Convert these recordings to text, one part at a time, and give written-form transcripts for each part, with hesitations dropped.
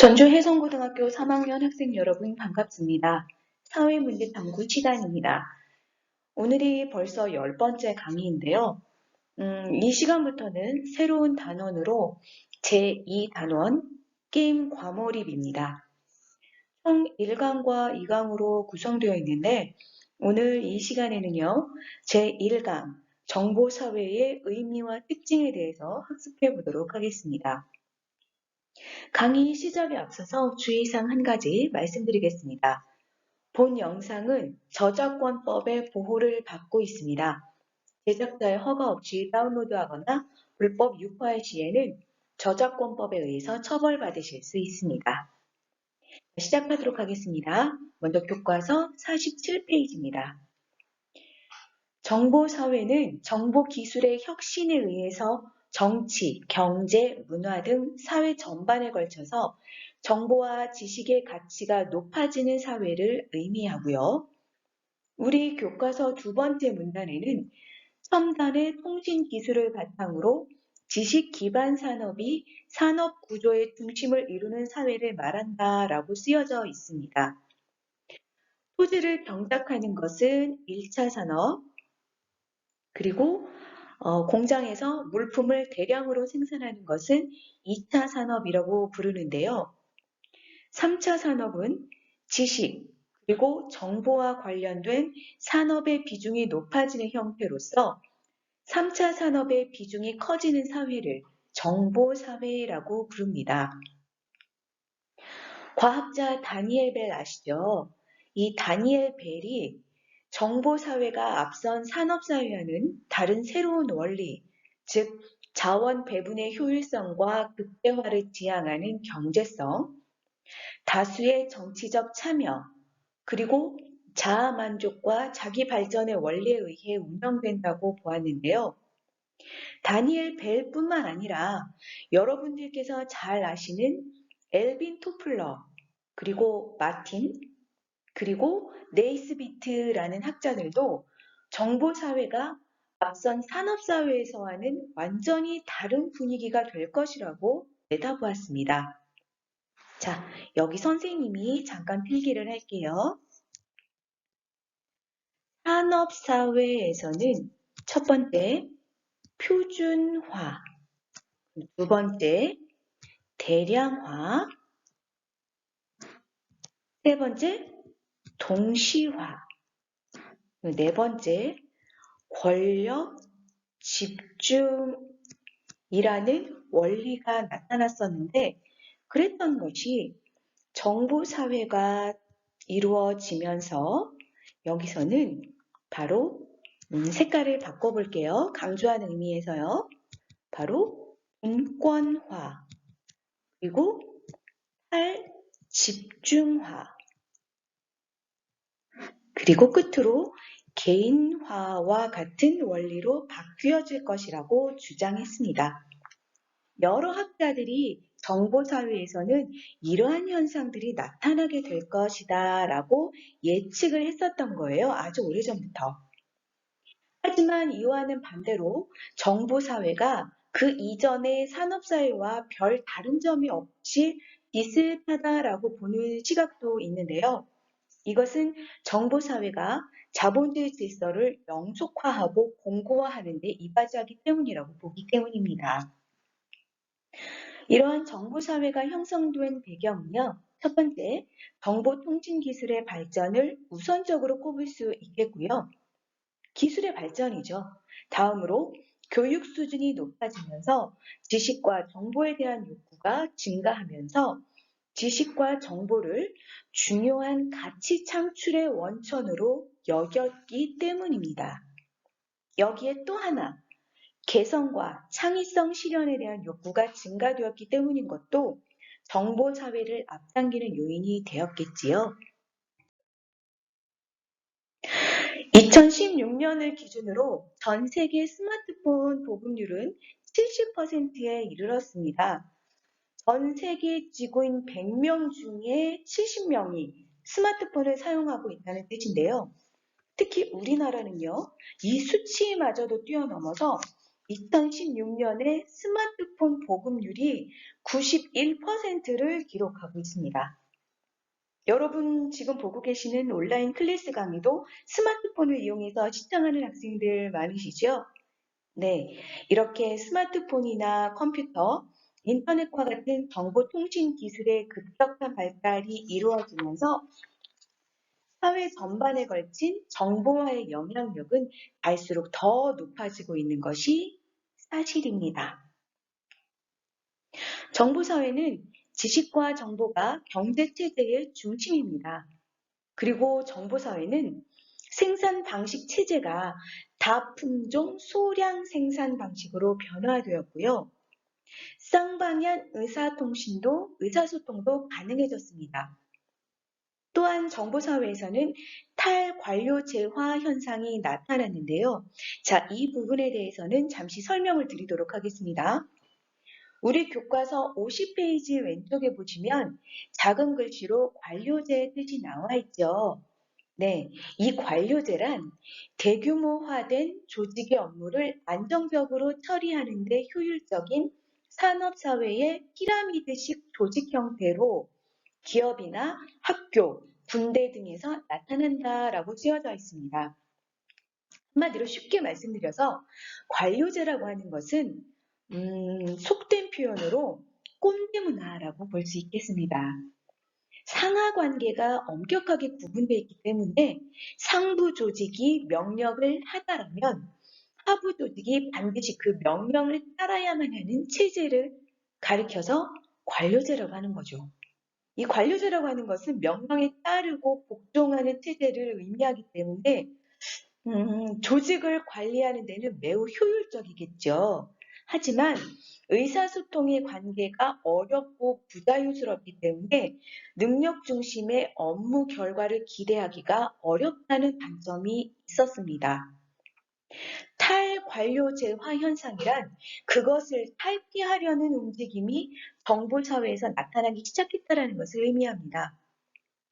전주 혜성고등학교 3학년 학생 여러분 반갑습니다. 사회문제 탐구 시간입니다. 오늘이 벌써 10번째 강의인데요. 이 시간부터는 새로운 단원으로 제2단원 게임 과몰입입니다. 총 1강과 2강으로 구성되어 있는데 오늘 이 시간에는요. 제1강 정보사회의 의미와 특징에 대해서 학습해 보도록 하겠습니다. 강의 시작에 앞서서 주의사항 한 가지 말씀드리겠습니다. 본 영상은 저작권법의 보호를 받고 있습니다. 제작자의 허가 없이 다운로드하거나 불법 유포할 시에는 저작권법에 의해서 처벌받으실 수 있습니다. 시작하도록 하겠습니다. 먼저 교과서 47페이지입니다. 정보사회는 정보기술의 혁신에 의해서 정치, 경제, 문화 등 사회 전반에 걸쳐서 정보와 지식의 가치가 높아지는 사회를 의미하고요. 우리 교과서 두 번째 문단에는 첨단의 통신 기술을 바탕으로 지식 기반 산업이 산업 구조의 중심을 이루는 사회를 말한다라고 쓰여져 있습니다. 토지를 경작하는 것은 1차 산업, 그리고 공장에서 물품을 대량으로 생산하는 것은 2차 산업이라고 부르는데요. 3차 산업은 지식, 그리고 정보와 관련된 산업의 비중이 높아지는 형태로서 3차 산업의 비중이 커지는 사회를 정보사회라고 부릅니다. 과학자 다니엘 벨 아시죠? 이 다니엘 벨이 정보사회가 앞선 산업사회와는 다른 새로운 원리, 즉 자원 배분의 효율성과 극대화를 지향하는 경제성, 다수의 정치적 참여, 그리고 자아 만족과 자기 발전의 원리에 의해 운영된다고 보았는데요. 다니엘 벨뿐만 아니라 여러분들께서 잘 아시는 엘빈 토플러, 그리고 마틴, 그리고 네이스비트라는 학자들도 정보사회가 앞선 산업사회에서와는 완전히 다른 분위기가 될 것이라고 내다보았습니다. 자, 여기 선생님이 잠깐 필기를 할게요. 산업사회에서는 첫 번째, 표준화, 두 번째, 대량화, 세 번째, 동시화, 네 번째, 권력 집중이라는 원리가 나타났었는데 그랬던 것이 정보사회가 이루어지면서 여기서는 바로 색깔을 바꿔볼게요. 강조하는 의미에서요. 바로 분권화 그리고 탈집중화 그리고 끝으로 개인화와 같은 원리로 바뀌어질 것이라고 주장했습니다. 여러 학자들이 정보사회에서는 이러한 현상들이 나타나게 될 것이다 라고 예측을 했었던 거예요. 아주 오래전부터. 하지만 이와는 반대로 정보사회가 그 이전의 산업사회와 별 다른 점이 없이 비슷하다라고 보는 시각도 있는데요. 이것은 정보사회가 자본주의 질서를 영속화하고 공고화하는 데 이바지하기 때문이라고 보기 때문입니다. 이러한 정보사회가 형성된 배경은요. 첫 번째, 정보통신기술의 발전을 우선적으로 꼽을 수 있겠고요. 기술의 발전이죠. 다음으로 교육 수준이 높아지면서 지식과 정보에 대한 욕구가 증가하면서 지식과 정보를 중요한 가치 창출의 원천으로 여겼기 때문입니다. 여기에 또 하나, 개성과 창의성 실현에 대한 욕구가 증가되었기 때문인 것도 정보사회를 앞당기는 요인이 되었겠지요. 2016년을 기준으로 전 세계 스마트폰 보급률은 70%에 이르렀습니다. 전 세계 지구인 100명 중에 70명이 스마트폰을 사용하고 있다는 뜻인데요. 특히 우리나라는요, 이 수치마저도 뛰어넘어서 2016년에 스마트폰 보급률이 91%를 기록하고 있습니다. 여러분 지금 보고 계시는 온라인 클래스 강의도 스마트폰을 이용해서 시청하는 학생들 많으시죠? 네, 이렇게 스마트폰이나 컴퓨터, 인터넷과 같은 정보통신 기술의 급격한 발달이 이루어지면서 사회 전반에 걸친 정보화의 영향력은 갈수록 더 높아지고 있는 것이 사실입니다. 정보사회는 지식과 정보가 경제체제의 중심입니다. 그리고 정보사회는 생산 방식 체제가 다품종 소량 생산 방식으로 변화되었고요. 쌍방향 의사소통도 가능해졌습니다. 또한 정보사회에서는 탈관료제화 현상이 나타났는데요. 자, 이 부분에 대해서는 잠시 설명을 드리도록 하겠습니다. 우리 교과서 50페이지 왼쪽에 보시면 작은 글씨로 관료제의 뜻이 나와 있죠. 네, 이 관료제란 대규모화된 조직의 업무를 안정적으로 처리하는 데 효율적인 산업사회의 피라미드식 조직 형태로 기업이나 학교, 군대 등에서 나타난다라고 쓰여져 있습니다. 한마디로 쉽게 말씀드려서 관료제라고 하는 것은 속된 표현으로 꼰대 문화라고 볼 수 있겠습니다. 상하 관계가 엄격하게 구분되어 있기 때문에 상부 조직이 명령을 하다라면 하부 조직이 반드시 그 명령을 따라야만 하는 체제를 가리켜서 관료제라고 하는 거죠. 이 관료제라고 하는 것은 명령에 따르고 복종하는 체제를 의미하기 때문에 조직을 관리하는 데는 매우 효율적이겠죠. 하지만 의사소통의 관계가 어렵고 부자연스럽기 때문에 능력 중심의 업무 결과를 기대하기가 어렵다는 단점이 있었습니다. 탈관료제화 현상이란 그것을 탈피하려는 움직임이 정보사회에서 나타나기 시작했다는 것을 의미합니다.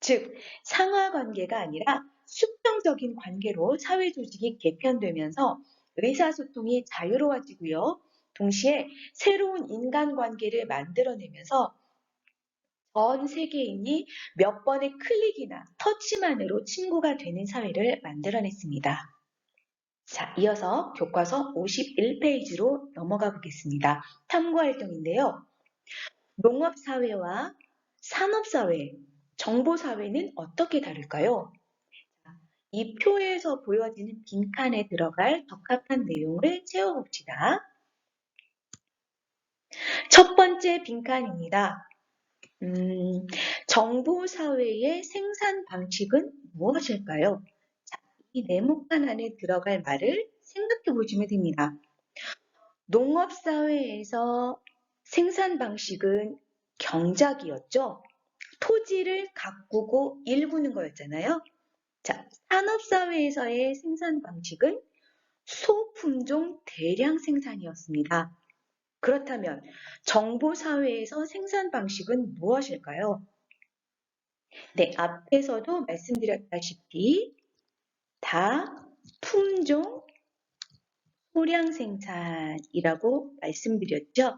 즉, 상하 관계가 아니라 수평적인 관계로 사회 조직이 개편되면서 의사소통이 자유로워지고요. 동시에 새로운 인간관계를 만들어내면서 전 세계인이 몇 번의 클릭이나 터치만으로 친구가 되는 사회를 만들어냈습니다. 자, 이어서 교과서 51페이지로 넘어가 보겠습니다. 탐구활동인데요. 농업사회와 산업사회, 정보사회는 어떻게 다를까요? 이 표에서 보여지는 빈칸에 들어갈 적합한 내용을 채워봅시다. 첫 번째 빈칸입니다. 정보사회의 생산 방식은 무엇일까요? 자, 이 네모칸 안에 들어갈 말을 생각해 보시면 됩니다. 농업사회에서 생산 방식은 경작이었죠. 토지를 가꾸고 일구는 거였잖아요. 자, 산업사회에서의 생산 방식은 소품종 대량 생산이었습니다. 그렇다면 정보사회에서 생산 방식은 무엇일까요? 네, 앞에서도 말씀드렸다시피 다품종 소량 생산이라고 말씀드렸죠.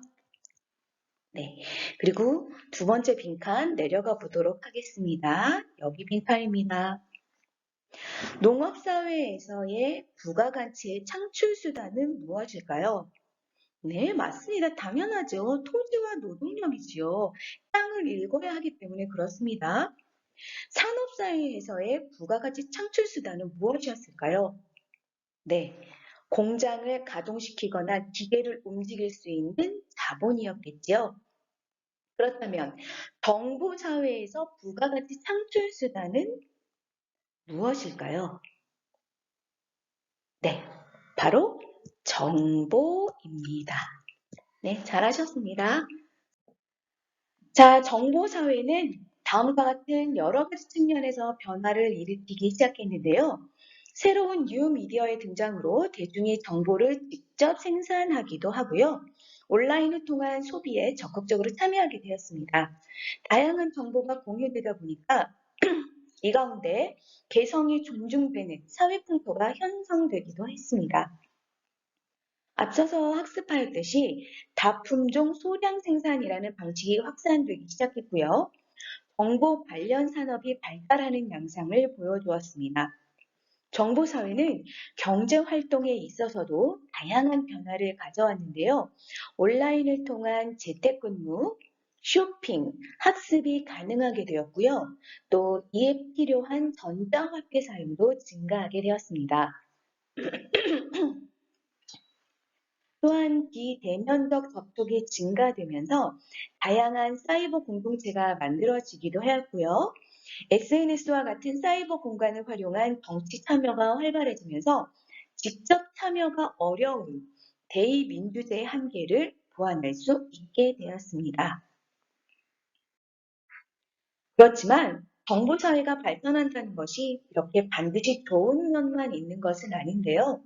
네, 그리고 두 번째 빈칸 내려가 보도록 하겠습니다. 여기 빈칸입니다. 농업사회에서의 부가가치의 창출 수단은 무엇일까요? 네, 맞습니다. 당연하죠. 토지와 노동력이지요. 땅을 일궈야 하기 때문에 그렇습니다. 산업사회에서의 부가가치 창출 수단은 무엇이었을까요? 네, 공장을 가동시키거나 기계를 움직일 수 있는 자본이었겠지요. 그렇다면 정보사회에서 부가가치 창출 수단은 무엇일까요? 네, 바로 정보입니다. 네, 잘하셨습니다. 자, 정보사회는 다음과 같은 여러 가지 측면에서 변화를 일으키기 시작했는데요. 새로운 뉴미디어의 등장으로 대중이 정보를 직접 생산하기도 하고요. 온라인을 통한 소비에 적극적으로 참여하게 되었습니다. 다양한 정보가 공유되다 보니까 이 가운데 개성이 존중되는 사회 풍토가 형성되기도 했습니다. 앞서서 학습하였듯이 다품종 소량 생산이라는 방식이 확산되기 시작했고요. 정보 관련 산업이 발달하는 양상을 보여주었습니다. 정보 사회는 경제 활동에 있어서도 다양한 변화를 가져왔는데요. 온라인을 통한 재택근무, 쇼핑, 학습이 가능하게 되었고요. 또 이에 필요한 전자화폐 사용도 증가하게 되었습니다. 또한 비대면적 접촉이 증가되면서 다양한 사이버 공동체가 만들어지기도 하였고요. SNS와 같은 사이버 공간을 활용한 정치 참여가 활발해지면서 직접 참여가 어려운 대의민주제의 한계를 보완할 수 있게 되었습니다. 그렇지만 정보사회가 발전한다는 것이 이렇게 반드시 좋은 면만 있는 것은 아닌데요.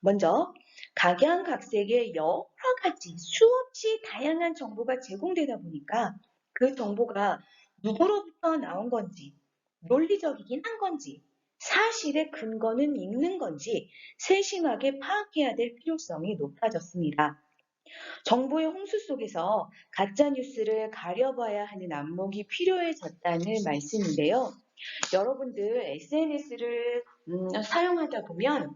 먼저 각양각색의 여러 가지 수없이 다양한 정보가 제공되다 보니까 그 정보가 누구로부터 나온 건지, 논리적이긴 한 건지, 사실의 근거는 있는 건지 세심하게 파악해야 될 필요성이 높아졌습니다. 정보의 홍수 속에서 가짜 뉴스를 가려봐야 하는 안목이 필요해졌다는 말씀인데요. 여러분들 SNS를 사용하다 보면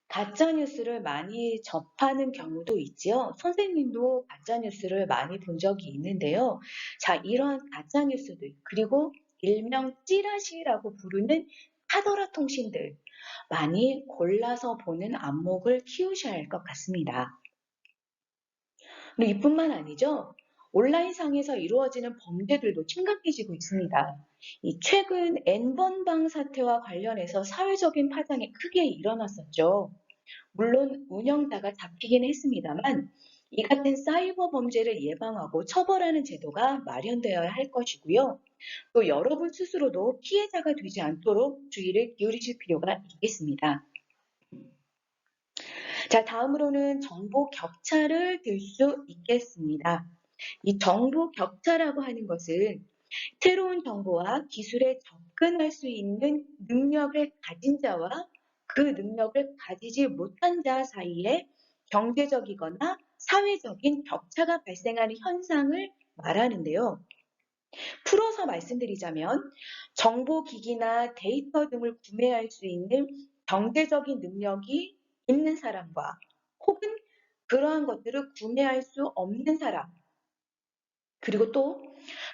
가짜 뉴스를 많이 접하는 경우도 있지요. 선생님도 가짜 뉴스를 많이 본 적이 있는데요. 자, 이런 가짜 뉴스들, 그리고 일명 찌라시라고 부르는 카더라 통신들 많이 골라서 보는 안목을 키우셔야 할 것 같습니다. 근데 이뿐만 아니죠. 온라인상에서 이루어지는 범죄들도 심각해지고 있습니다. 이 최근 N번방 사태와 관련해서 사회적인 파장이 크게 일어났었죠. 물론 운영자가 잡히긴 했습니다만 이 같은 사이버 범죄를 예방하고 처벌하는 제도가 마련되어야 할 것이고요. 또 여러분 스스로도 피해자가 되지 않도록 주의를 기울이실 필요가 있겠습니다. 자, 다음으로는 정보 격차를 들 수 있겠습니다. 이 정보 격차라고 하는 것은 새로운 정보와 기술에 접근할 수 있는 능력을 가진 자와 그 능력을 가지지 못한 자 사이에 경제적이거나 사회적인 격차가 발생하는 현상을 말하는데요. 풀어서 말씀드리자면 정보기기나 데이터 등을 구매할 수 있는 경제적인 능력이 있는 사람과 혹은 그러한 것들을 구매할 수 없는 사람, 그리고 또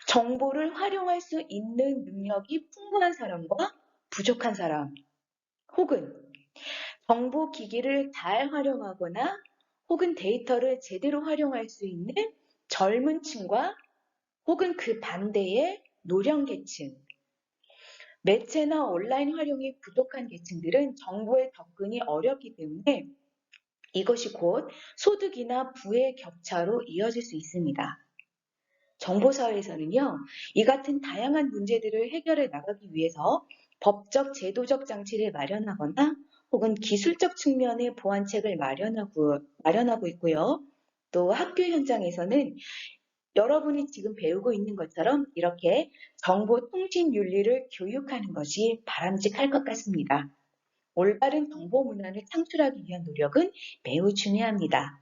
정보를 활용할 수 있는 능력이 풍부한 사람과 부족한 사람, 혹은 정보 기기를 잘 활용하거나 혹은 데이터를 제대로 활용할 수 있는 젊은 층과 혹은 그 반대의 노령계층, 매체나 온라인 활용이 부족한 계층들은 정보에 접근이 어렵기 때문에 이것이 곧 소득이나 부의 격차로 이어질 수 있습니다. 정보사회에서는요, 이 같은 다양한 문제들을 해결해 나가기 위해서 법적, 제도적 장치를 마련하거나 혹은 기술적 측면의 보완책을 마련하고 있고요. 또 학교 현장에서는 여러분이 지금 배우고 있는 것처럼 이렇게 정보통신 윤리를 교육하는 것이 바람직할 것 같습니다. 올바른 정보 문화를 창출하기 위한 노력은 매우 중요합니다.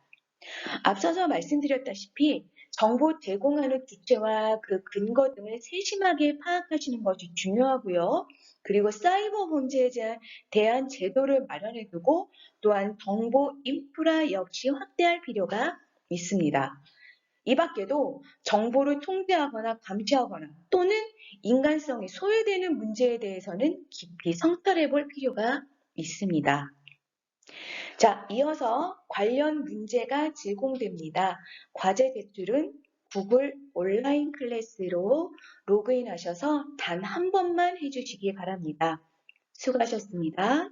앞서서 말씀드렸다시피 정보 제공하는 주체와 그 근거 등을 세심하게 파악하시는 것이 중요하고요. 그리고 사이버 범죄에 대한 제도를 마련해 두고 또한 정보 인프라 역시 확대할 필요가 있습니다. 이 밖에도 정보를 통제하거나 감시하거나 또는 인간성이 소외되는 문제에 대해서는 깊이 성찰해 볼 필요가 있습니다. 자, 이어서 관련 문제가 제공됩니다. 과제 제출은 구글 온라인 클래스로 로그인하셔서 단 한 번만 해주시기 바랍니다. 수고하셨습니다.